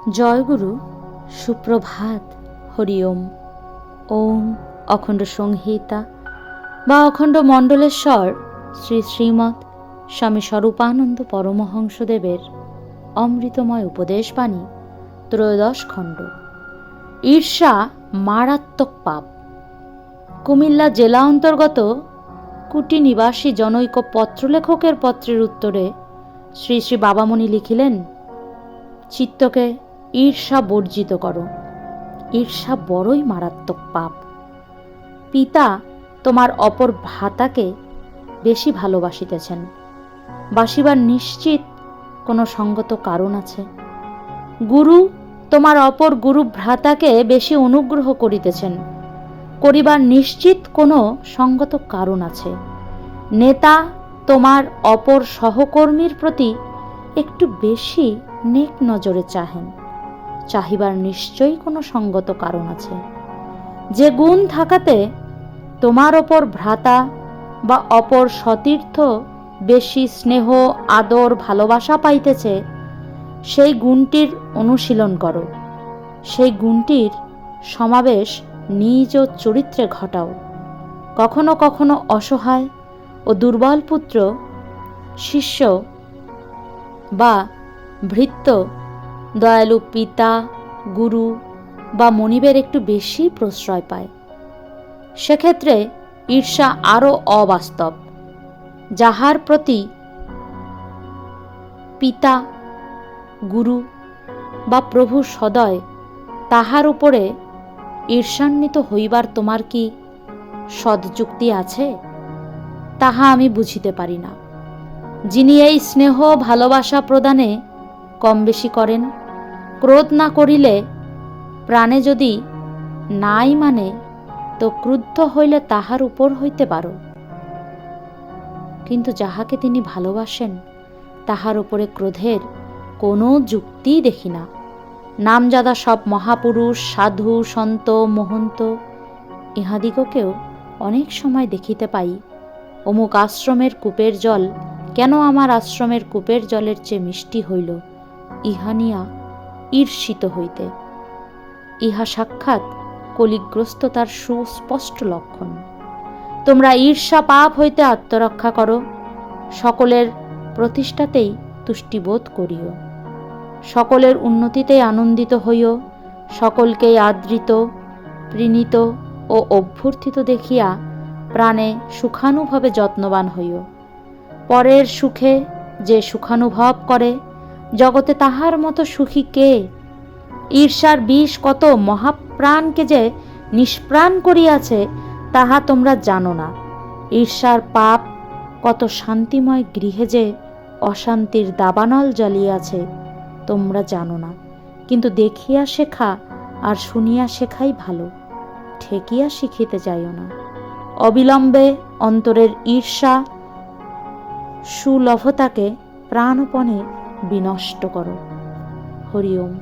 জয়গুরু, সুপ্রভাত, হরি ওম। ওম অখণ্ড সংহিতা বা অখণ্ড মণ্ডলেশ্বর শ্রী শ্রীমৎ স্বামী স্বরূপানন্দ পরমহংসদেবের অমৃতময় উপদেশবাণী, ত্রয়োদশ খণ্ড। ঈর্ষা মারাত্মক পাপ। কুমিল্লা জেলা অন্তর্গত কুটি নিবাসী জনৈক পত্রলেখকের পত্রের উত্তরে শ্রী শ্রী বাবামণি লিখিলেন, চিত্তকে ঈর্ষা বর্জিত করো। ঈর্ষা বড়ই মারাত্মক পাপ। পিতা তোমার অপর ভ্রাতাকে বেশি ভালোবাসিতেছেন, বাসিবার নিশ্চিত কোনো সঙ্গত কারণ আছে। গুরু তোমার অপর গুরু ভ্রাতাকে বেশি অনুগ্রহ করিতেছেন, করিবার নিশ্চিত কোনো সঙ্গত কারণ আছে। নেতা তোমার অপর সহকর্মীর প্রতি একটু বেশি নেক নজরে চাহেন, চাহিবার নিশ্চয়ই কোনো সঙ্গত কারণ আছে। যে গুণ থাকাতে তোমার অপর ভ্রাতা বা অপর সতীর্থ বেশি স্নেহ, আদর, ভালোবাসা পাইতেছে, সেই গুণটির অনুশীলন করো। সেই গুণটির সমাবেশ নিজ চরিত্রে ঘটাও। কখনো কখনো অসহায় ও দুর্বল পুত্র, শিষ্য বা ভৃত্য দয়ালু পিতা, গুরু বা মনিবের একটু বেশি প্রশ্রয় পায়। সেক্ষেত্রে ঈর্ষা আরও অবাস্তব। যাহার প্রতি পিতা, গুরু বা প্রভু সদয়, তাহার উপরে ঈর্ষান্বিত হইবার তোমার কি সদ্যুক্তি আছে? তাহা আমি বুঝিতে পারি না। যিনি এই স্নেহ ভালোবাসা প্রদানে কম বেশি করেন, ক্রোধ না করিলে, প্রাণে যদি নাই মানে, তো ক্রুদ্ধ হইলে তাহার উপর হইতে পারো। কিন্তু যাহাকে তিনি ভালোবাসেন, তাহার উপরে ক্রোধের কোনো যুক্তিই দেখি না। নামজাদা সব মহাপুরুষ, সাধু, সন্ত, মহন্ত ইহাদিগকেও অনেক সময় দেখিতে পাই, অমুক আশ্রমের কূপের জল কেন আমার আশ্রমের কূপের জলের চেয়ে মিষ্টি হইল, ইহা নিয়া ঈর্ষিত হইতে। ইহা সাক্ষাৎ কলিগ্রস্ততার সুস্পষ্ট লক্ষণ। তোমরা ঈর্ষা পাপ হইতে আত্মরক্ষা করো, সকলের প্রতিষ্ঠাতেই তুষ্টিবোধ করিও, সকলের উন্নতিতেই আনন্দিত হইও, সকলকেই আদৃত, প্রীণিত ও অভ্যর্থিত দেখিয়া প্রাণে সুখানুভবে যত্নবান হইও। পরের সুখে যে সুখানুভব করে, জগতে তাহার মতো সুখী কে? ঈর্ষার বিষ কত মহাপ্রাণকে যে নিষ্প্রাণ করিয়াছে, তাহা তোমরা জানো না। ঈর্ষার পাপ কত শান্তিময় গৃহে যে অশান্তির দাবানল জ্বালিয়াছে, তোমরা জানো না। কিন্তু দেখিয়া শেখা আর শুনিয়া শেখাই ভালো, ঠেকিয়া শিখিতে যাইও না। অবিলম্বে অন্তরের ঈর্ষা সুলভতাকে প্রাণপণে বিনষ্ট করো। হরি ওম।